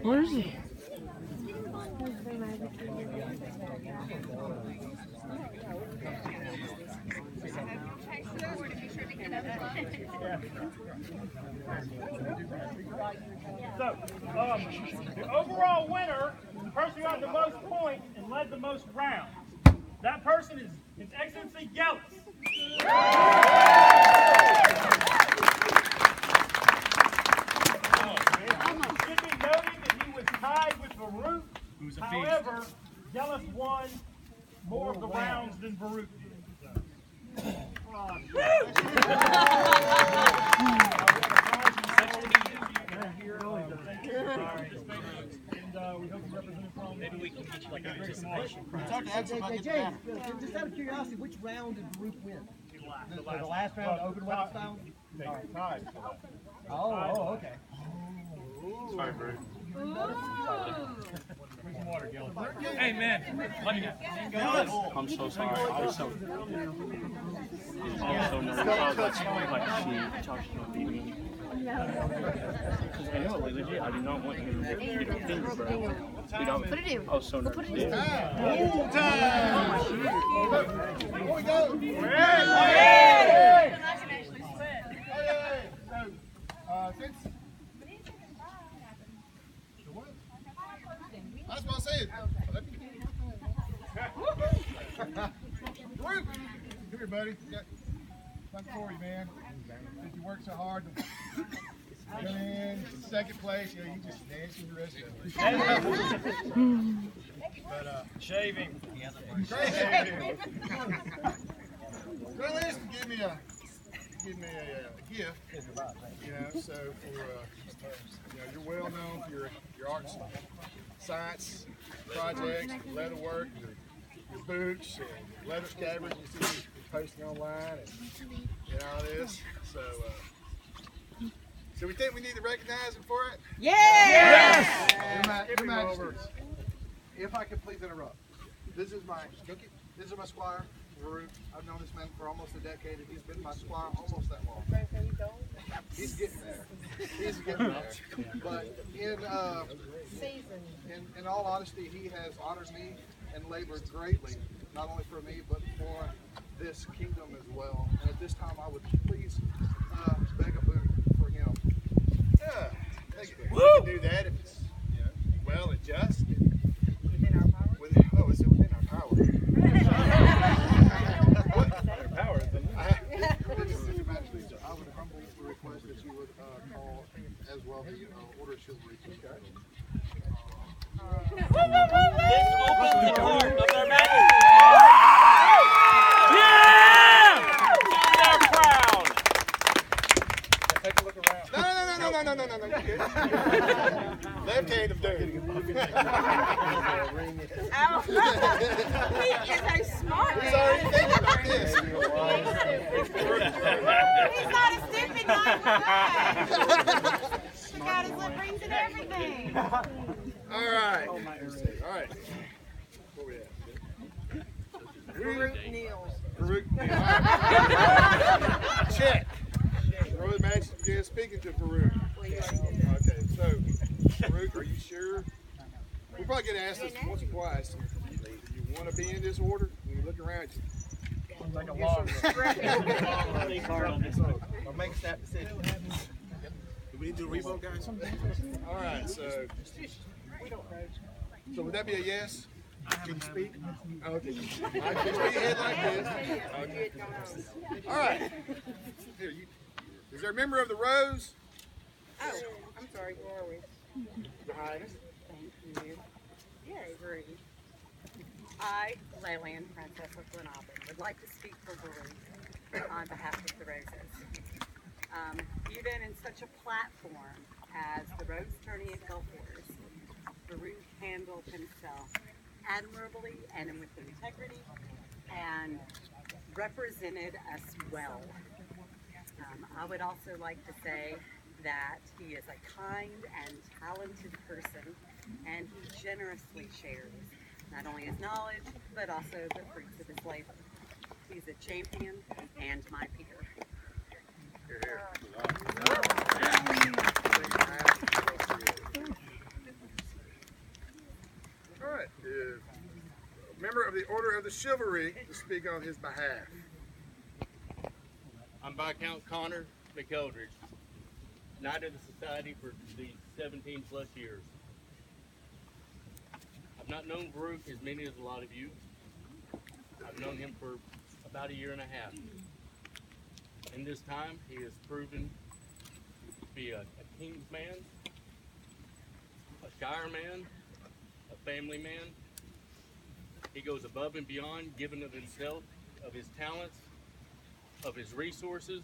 Where is he? So, the overall winner, the person who got the most points and led the most rounds. That person is His Excellency Gallus. It should be noted that he was tied with Varukh. However, Gallus won more of the rounds than Varukh did. Maybe we can get you like a participation prize. James, just out of curiosity, which round did Varukh win? The last round, open weapon style? Tied. Oh, okay. Sorry, Varukh. Hey man, let me go. I'm so sorry. I was so nervous. I was like, she talked to me. Because I know, like, legit, I do not want him to get a finger, bro. Dude, I was so nervous. Hold time! Here we go! Since that's what I said. Varukh, come here, buddy. Got something for you, man. Since you worked so hard to come in second place, you know, you just dancing the rest of it. But Shaving. Grillis give me a gift, you know. So for you know, you're well known for your arts, science projects, leather work, your boots, and leather scabbards you see posting online, and all this. So we think we need to recognize him for it. Yes! Your Majesty, if I could please interrupt. This is my squire, Varukh. I've known this man for almost a decade, and he's been my squire almost that long. He's getting there. He's getting there. But in all honesty, he has honored me and labored greatly, not only for me, but for this kingdom as well. And at this time, I would please beg a boon for him. Yeah, we can do that if it's well and just. Within our power? Oh, is it within our power? Their power is in I would humbly request that you would call as well the Order of Chivalry. This opens the door of their majesty. Yeah! They're proud. Take a look around. No. You're good. Left hand of doom. He is so smart. He's already thinking about this. He's not a stupid guy. He got his lip rings and everything. All right. Where we at? Varukh kneels. Varukh. Check. Royal Majesty is speaking to Varukh. Okay, so Varukh, are you sure? We'll probably get asked this once or twice. Do you want to be in this order? When you look around, Like a long Or make a snap decision. do we need to do a revote, guys? All right, so would that be a yes? Can you speak? Okay. I can put your head like this. Okay. All right. Here, is there a member of the Rose? Oh, I'm sorry, where are we? Behind us. Thank you. Yay, Varukh. I, Leyland, Princess of Glenavon, would like to speak for Varukh on behalf of the Roses. Even in such a platform as the Rose Tourney at Gulf Wars, Varukh handled himself admirably and with integrity and represented us well. I would also like to say that he is a kind and talented person, and he generously shares not only his knowledge, but also the fruits of his labor. He's a champion and my peer. Here. member of the Order of the Chivalry, to speak on his behalf. I'm Viscount Connor McEldridge, Knight of the Society for the 17 plus years. I've not known Varukh as many as a lot of you. I've known him for about 1.5 years. In this time, he has proven to be a king's man, a shire man, a family man. He goes above and beyond, giving of himself, of his talents, of his resources.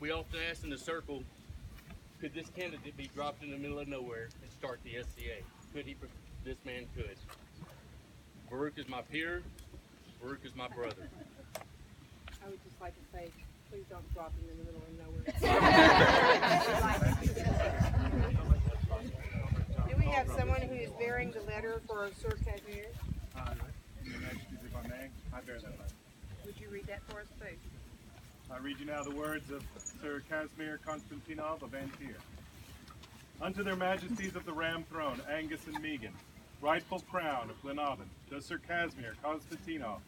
We often ask in the circle, could this candidate be dropped in the middle of nowhere and start the SCA? Could he? This man could. Varukh is my peer. Varukh is my brother. I would just like to say, please don't drop him in the middle of nowhere. Do we have someone who is bearing the letter for Sir Casimir? Your Majesties, if I may, I bear that letter. Would you read that for us, please? I read you now the words of Sir Casimir Konstantinov of Antir. Unto their Majesties of the Ram Throne, Angus and Megan, rightful crown of Glenavon, does Sir Casimir Konstantinov,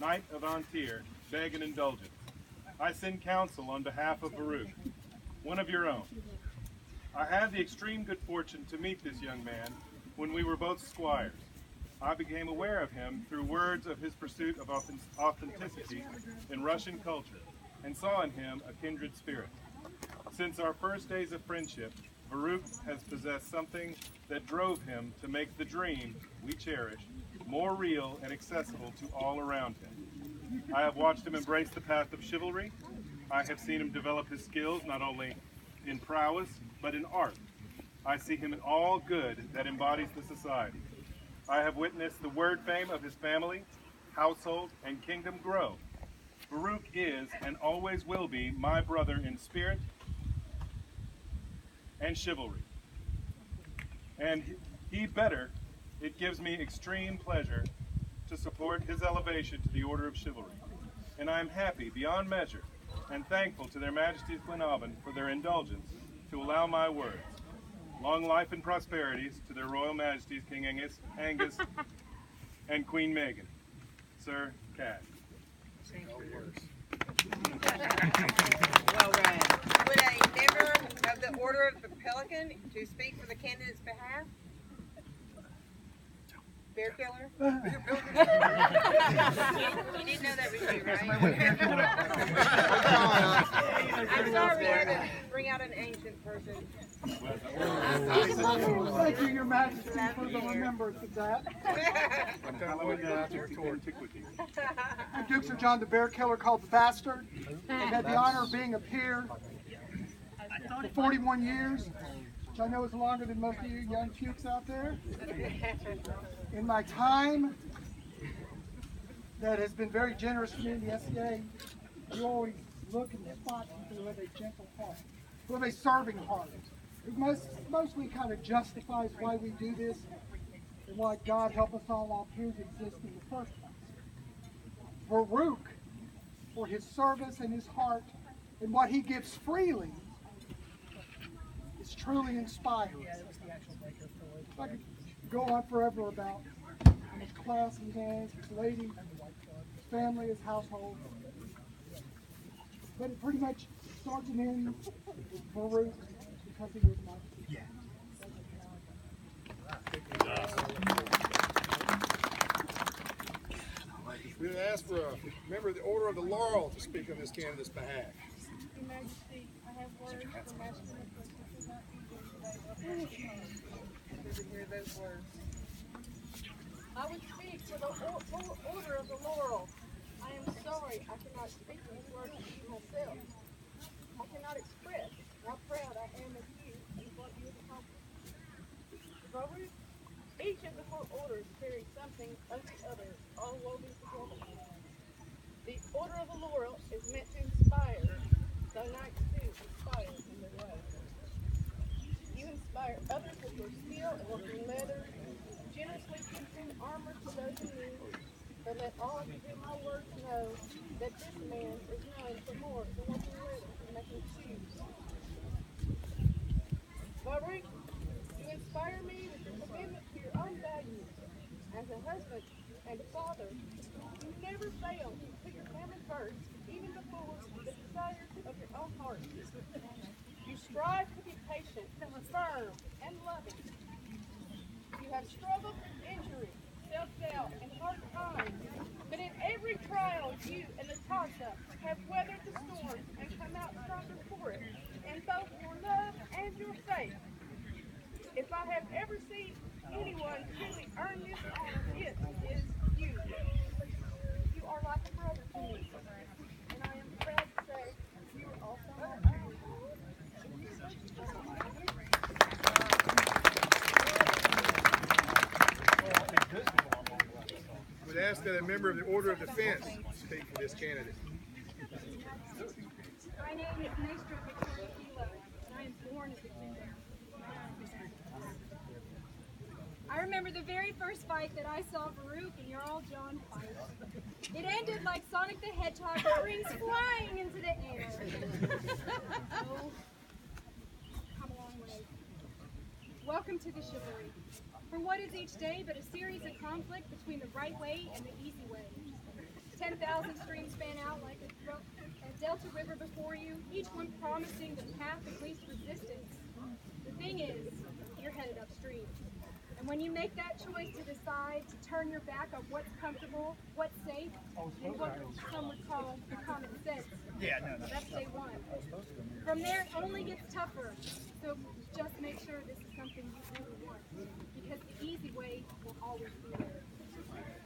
Knight of Antir, beg an indulgence. I send counsel on behalf of Varukh, one of your own. I had the extreme good fortune to meet this young man when we were both squires. I became aware of him through words of his pursuit of authenticity in Russian culture, and saw in him a kindred spirit. Since our first days of friendship, Varukh has possessed something that drove him to make the dream we cherish more real and accessible to all around him. I have watched him embrace the path of chivalry. I have seen him develop his skills not only in prowess, but in art. I see him in all good that embodies the society. I have witnessed the word fame of his family, household, and kingdom grow. Varukh is and always will be my brother in spirit and chivalry. And he better, it gives me extreme pleasure to support his elevation to the Order of Chivalry. And I am happy beyond measure and thankful to their Majesties Glenavon for their indulgence to allow my words. Long life and prosperities to their Royal Majesties King Angus and Queen Megan. Sir Cass. Well read. Would a member of the Order of the Pelican to speak for the candidate's behalf? Bear killer? You didn't know that was you, right? I'm sorry, we had to bring out an ancient person. Thank you, Your Majesty, for the remembrance of that. The Duke Sir John the Bear Killer, called the Bastard, and had the honor of being a peer for 41 years, which I know is longer than most of you young pukes out there. In my time, that has been very generous to me in the SCA, you always look and spot people who have a gentle heart, who have a serving heart. It mostly kind of justifies why we do this and why God help us all peers exist in the first place. Varukh, for his service and his heart and what he gives freely, is truly inspiring. I could go on forever about his class he has, his lady, his family, his household. But it pretty much starts and ends with Varukh because he was my We would ask for a member of the Order of the Laurel to speak on this candidate's behalf. Your Majesty, I have words for Master Nicholas, which is not easy today. Hear those words. I would speak for the Order of the Laurel. I am sorry I cannot speak these words to you myself. I cannot express how proud I am of you and what you have accomplished. Varukh, each of the 4 orders carries something of the other, all woven together. The Order of the Laurel is meant to inspire, though knights too inspire in their way. You inspire others with your skill in working leather, generously teaching armor to those in need, but let all who hear my words know that this man is known for more than working leather and making shoes. Varukh, you inspire me with your commitment to your own values. As a husband, And Father, you never fail to put your family first, even before the desires of your own heart. You strive to be patient, firm, and loving. You have struggled through injury, self-doubt, and hard times. But in every trial, you and the toss-up have weathered the storm and come out stronger for it, in both your love and your faith. If I have ever seen anyone truly earn this honor, it is you. You are like a brother to me, and I am proud to say you are also my own. Would ask that a member of the Order of Defense speak for this candidate. My name is Maestro Victoria Kilo, and I am born as a defender. I remember the very first fight that I saw Varukh and Jarl John fight. It ended like Sonic the Hedgehog with rings flying into the air. Oh, come a long way. Welcome to the chivalry. For what is each day but a series of conflict between the right way and the easy way? 10,000 streams span out like a delta river before you, each one promising the path of least resistance. The thing is, you're headed upstream. And when you make that choice to decide to turn your back on what's comfortable, what's safe, and what some would call the common sense, that's day one. From there, it only gets tougher. So just make sure this is something you really want, because the easy way will always be there.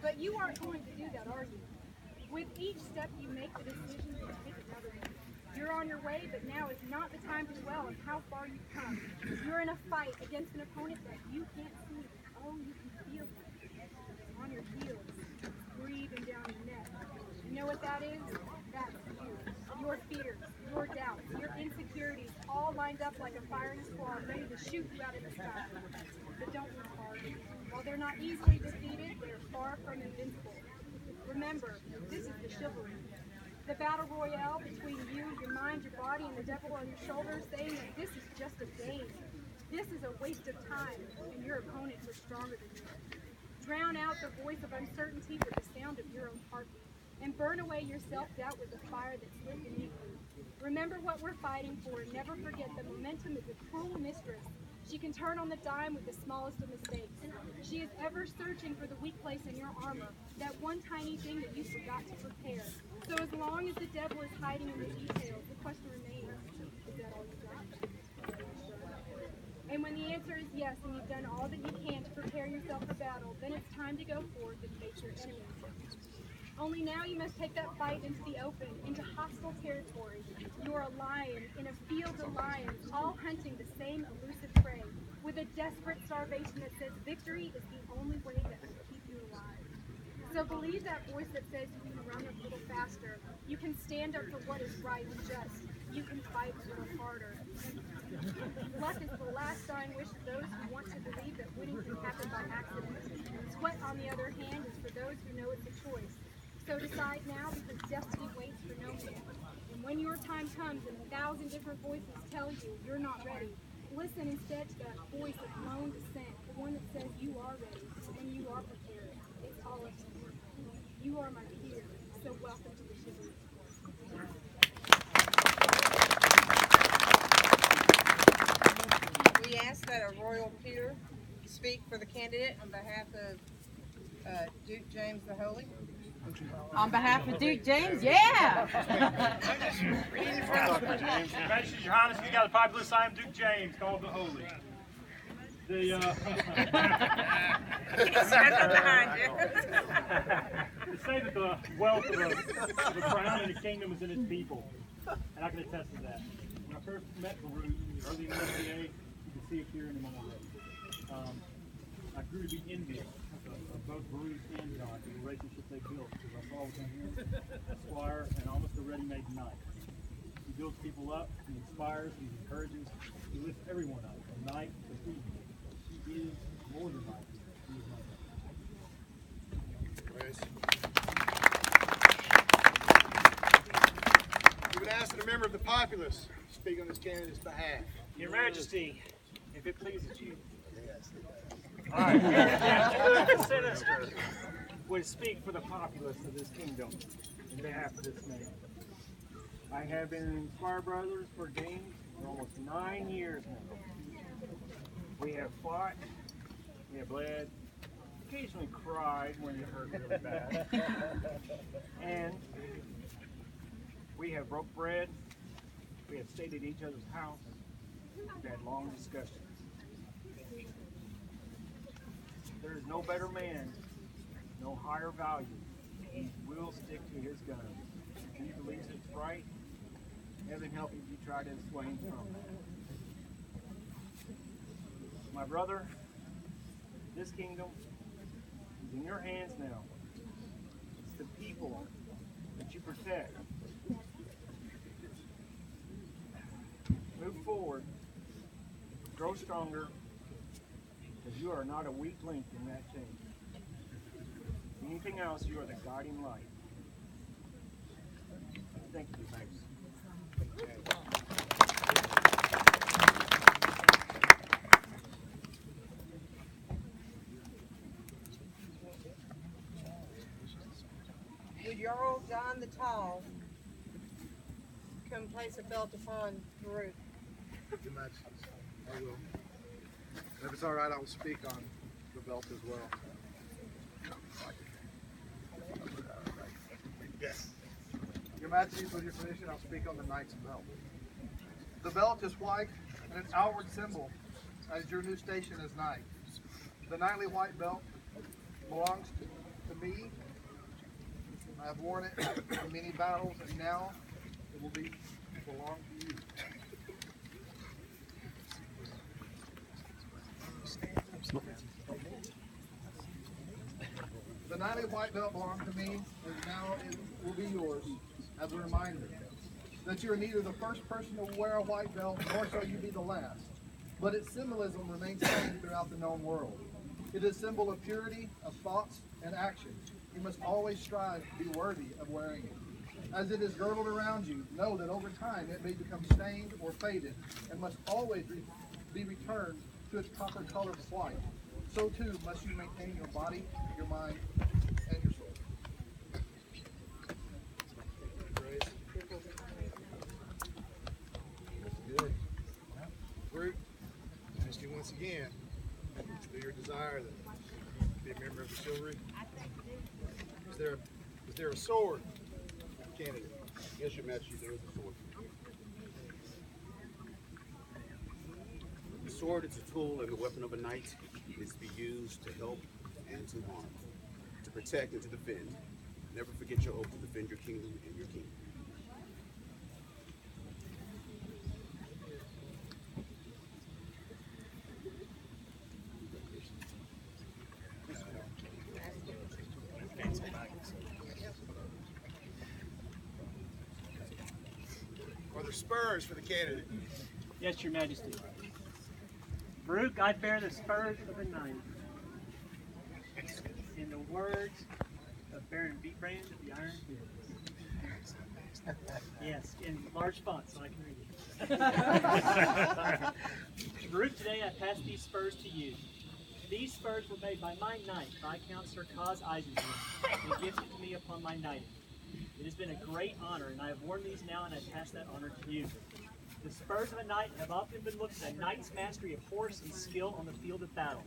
But you aren't going to do that, are you? With each step you make the decision to take another one. You're on your way, but now is not the time to dwell on how far you've come. You're in a fight against an opponent that you can't see. Oh, you can feel it. On your heels, breathing down your neck. You know what that is? That's you. Your fears, your doubts, your insecurities, all lined up like a firing squad ready to shoot you out of the sky. But don't work hard. While they're not easily defeated, they're far from invincible. Remember, this is the chivalry. The battle royale between you, your mind, your body, and the devil on your shoulders, saying that this is just a game. This is a waste of time, and your opponents are stronger than you. Drown out the voice of uncertainty with the sound of your own heartbeat, and burn away your self-doubt with the fire that's lit beneath you. Remember what we're fighting for, and never forget that momentum is a cruel mistress. She can turn on the dime with the smallest of mistakes. She is ever searching for the weak place in your armor, that one tiny thing that you forgot to prepare. So as long as the devil is hiding in the details, the question remains, is that all you got? And when the answer is yes, and you've done all that you can to prepare yourself for battle, then it's time to go forth and face your enemies. Only now you must take that fight into the open, into hostile territory. You're a lion in a field of lions, all hunting the same elusive prey, with a desperate starvation that says victory is the only way that will keep you alive. So believe that voice that says you can run a little faster, you can stand up for what is right and just, you can fight a little harder. Luck is the last dying wish of those who want to believe that winning can happen by accident. Sweat, on the other hand, is for those who know it's a choice. So decide now, because destiny waits for no man. And when your time comes and 1,000 different voices tell you you're not ready, listen instead to that voice of lone dissent, the one that says you are ready and you are prepared. It's all up to you. You are my peer, so welcome to the chivalry. We ask that a royal peer speak for the candidate on behalf of Duke James the Holy. On behalf of Duke James, yeah! Majesty, Your Highness, you got a populace. I am Duke James, called the Holy. They say that the wealth of the crown and the kingdom is in its people, and I can attest to that. When I first met Varukh early in the SCA, you can see it here in him already. I grew to be envious of both Varukh and John, the relationship they built, because I saw within him a squire and almost a ready-made knight. He builds people up, he inspires, he encourages, he lifts everyone up, from knight to thief. He is more than knight. He is my We would ask that a member of the populace speak on this candidate's behalf. Your Majesty, if it pleases you. Yes. All right, sinister. would speak for the populace of this kingdom in behalf of this man. I have been in Squire Brothers for James for almost 9 years now. We have fought, we have bled, occasionally cried when it hurt really bad, and we have broke bread, we have stayed at each other's house, we've had long discussions. There is no better man, no higher value. He will stick to his guns. If he believes it's right, heaven help you if you try to sway him from that. My brother, this kingdom is in your hands now. It's the people that you protect. Move forward, grow stronger, because you are not a weak link in that chain. Anything else, you are the guiding light. Thank you, thanks. Would Jarl John the Tall come place a belt upon Varukh? Your Majesty, I will. And if it's all right, I will speak on the belt as well. Yes. Your Majesty, with your permission, I'll speak on the Knight's belt. The belt is white and its outward symbol as your new station as knight. The knightly white belt belongs to me. I have worn it in many battles, and now it will belong to you. The knightly white belt belongs to me, and now it will be yours as a reminder that you are neither the first person to wear a white belt, nor shall you be the last. But its symbolism remains same throughout the known world. It is a symbol of purity, of thoughts, and actions. You must always strive to be worthy of wearing it. As it is girdled around you, know that over time it may become stained or faded, and must always be returned to its proper color of white. So too must you maintain your body, your mind, and your soul. That's good. Varukh, ask you once again, do your desire that be a member of the chivalry? Is there a sword candidate? Yes, Your Majesty, there is a sword. The sword is a tool and the weapon of a knight. It is to be used to help and to harm, to protect and to defend. Never forget your oath to defend your kingdom and your king. Are there spurs for the candidate? Yes, Your Majesty. Varukh, I bear the spurs of a knight. In the words of Baron Beatbrand of the Iron Fist. Yes, in large font so I can read it. Varukh, today I pass these spurs to you. These spurs were made by my knight, Viscount Sir Cos Eisenberg, and gifted to me upon my knighting. It has been a great honor, and I have worn these now, and I pass that honor to you. The spurs of a knight have often been looked at a knight's mastery of horse and skill on the field of battle.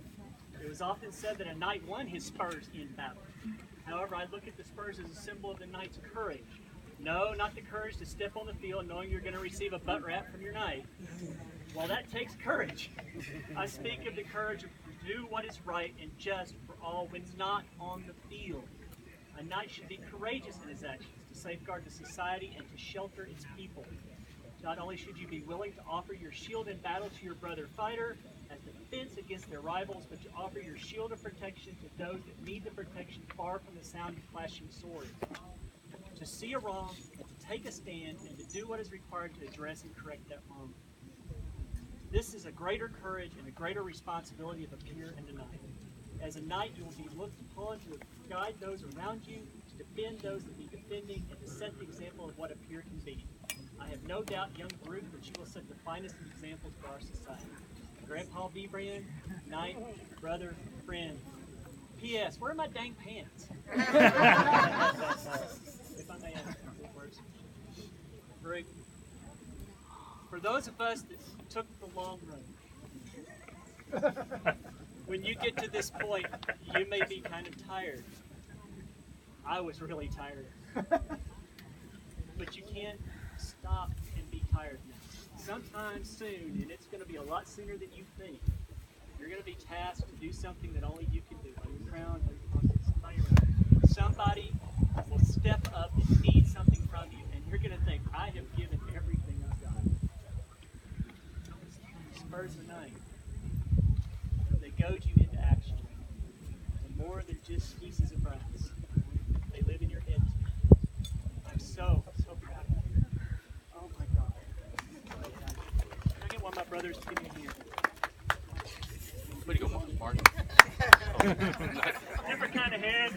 It was often said that a knight won his spurs in battle. However, I look at the spurs as a symbol of the knight's courage. No, not the courage to step on the field knowing you're going to receive a butt rap from your knight. Well, that takes courage. I speak of the courage to do what is right and just for all when not on the field. A knight should be courageous in his actions to safeguard the society and to shelter its people. Not only should you be willing to offer your shield in battle to your brother fighter as defense against their rivals, but to offer your shield of protection to those that need the protection far from the sound of clashing swords. To see a wrong and to take a stand and to do what is required to address and correct that wrong. This is a greater courage and a greater responsibility of a peer and a knight. As a knight, you will be looked upon to guide those around you, to defend those that need defending, and to set the example of what a peer can be. I have no doubt, young Varukh, that you will set the finest of examples for our society. Grandpa Beatbrand, knight, brother, friend, P.S. Where are my dang pants? If I may ask words. Varukh, for those of us that took the long run, when you get to this point, you may be kind of tired. I was really tired. But you can't stop and be tired now. Sometime soon, and it's going to be a lot sooner than you think, you're going to be tasked to do something that only you can do. By your crown, by your pockets, by your own. Somebody will step up and need something from you, and you're going to think, I have given everything I've got. Spurs are nice. They goad you into action. And more than just pieces of brass. They live in your head. I'm so proud of you. Oh my God. Can I get one of my brothers to give me here? Way to go, Mark. Different kind of head.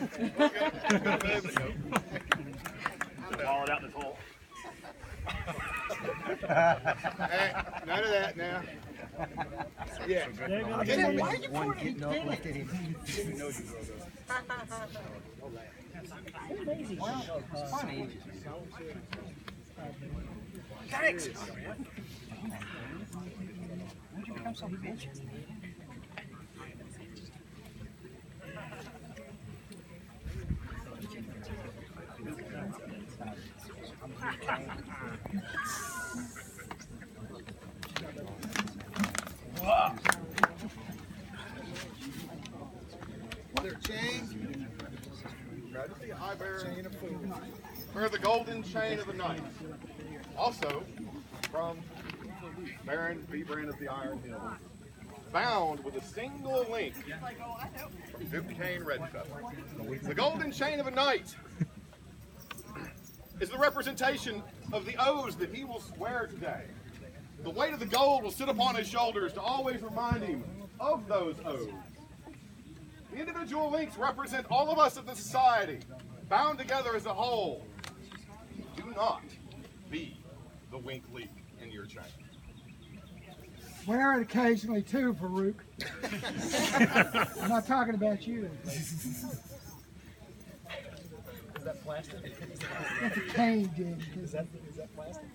Walled out this hole. Hey, none of that now. Yeah. Why are you pouring me Well, funny. Thanks. Why'd you become so bitchy? Their chain, I bear the golden chain of the knight. Also, from Baron Bebrand of the Iron Hill, bound with a single link from Duke Cain Redfeather. The golden chain of a knight is the representation of the oaths that he will swear today. The weight of the gold will sit upon his shoulders to always remind him of those oaths. The individual links represent all of us of the society, bound together as a whole. Do not be the wink leak in your chain. Wear it occasionally too, Varukh. I'm not talking about you. Is that plastic? That's a cane, Jim. Is that plastic?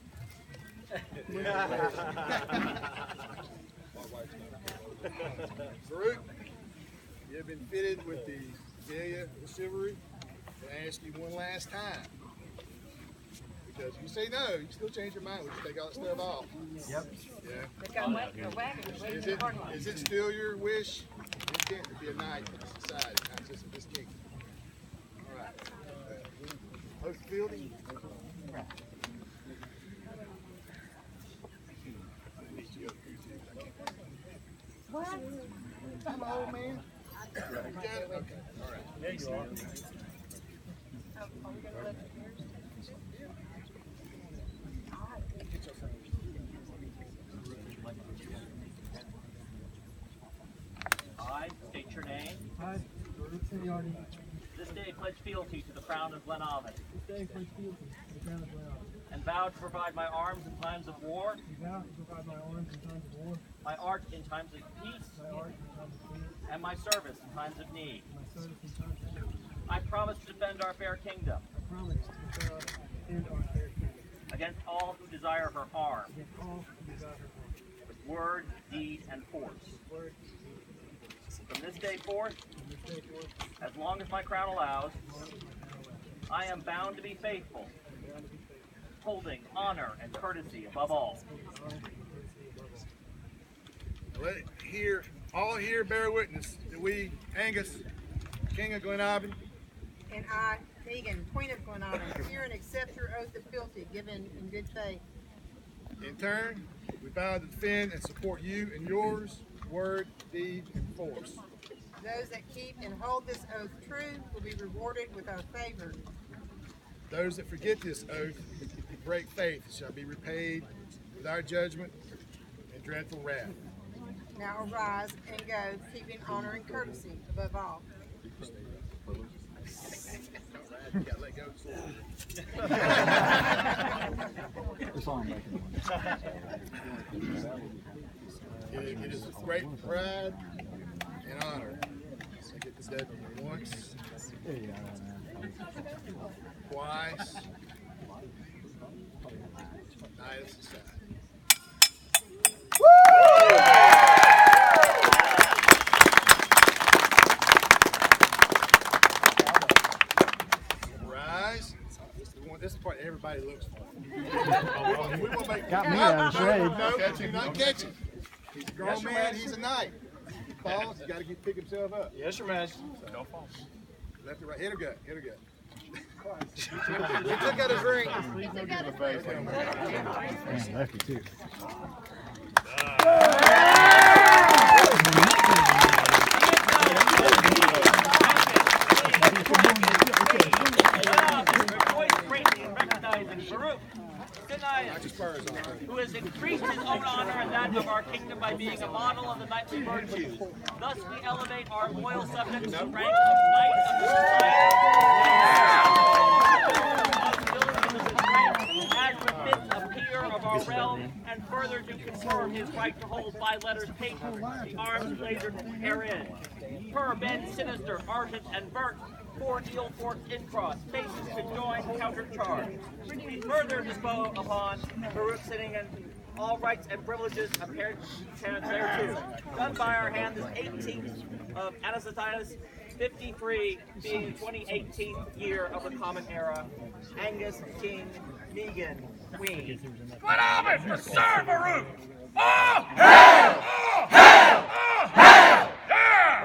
Varukh, you have been fitted with the regalia of chivalry. I ask you one last time. Because if you say no, you still change your mind when you take all that stuff off. Yep. Yeah. Is it still your wish and intent to be a knight in society, not just in this kingdom? All right. Oath fielding. What? I'm an old man. Okay. All right. There you are. I state your name. I, Iarygin. This day pledge fealty to the crown of Glenavon. This day pledge fealty to the crown of Glenavon. And vow to provide my arms in times of war. And vow to provide my arms in times of war. My art in times of peace. My art in times of peace. And my service in times of need. My service in times of need. I promise to defend our fair kingdom. I promise to defend our fair kingdom. Against all who desire her harm. Against all who desire her harm. With word, deed, and force. Word, From this day forth, from this day forth, as long as my crown allows, I am bound to be faithful, holding honor and courtesy above all. Let it hear, all here bear witness that we, Angus, King of Glenavon, And I, Iarygin, Queen of Glenavon, hear and accept your oath of fealty given in good faith. in turn, we vow to defend and support you and yours, word, deed, and force. Those that keep and hold this oath true will be rewarded with our favor. Those that forget this oath and break faith shall be repaid with our judgment and dreadful wrath. Now arise and go, keeping honor and courtesy above all. You gotta let go. It is with great pride and honor I get this Said once, twice, Titus aside. Rise. This is the part everybody looks for. We will make Got me out of the shade. No, do not catch him. He's a grown man. He's a knight. He falls. He's got to pick himself up. Yes, Your Majesty. Don't fall. Left or right. Hit or gut. Hit or gut. He took out his ring. Man, lucky too. Varukh, who has increased his own honor and that of our kingdom by being a model of the knightly virtues. Thus we elevate our loyal subjects to rank of knights of the society, as befits a peer of our realm, and further to confirm his right to hold 5 letters patent, the arms lasered herein. Per Ben Sinister, Argent, and Bert, 4 eel forks in cross, faces to join countercharge. We further dispose upon Varukh sitting in all rights and privileges apparent thereto. Done by our hand this 18th of Anastasis, 53 being the 2018th year of the Common Era. Angus, King, Megan, Queen. Good homage for Sir Varukh! All hail! All hail! All hail!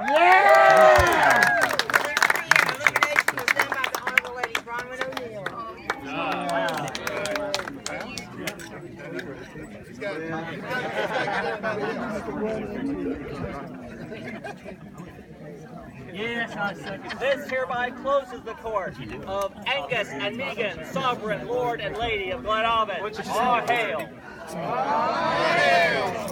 Yeah! Yes, I second. This hereby closes the court of Angus and Megan, sovereign lord and lady of Glenavon. All hail! All hail!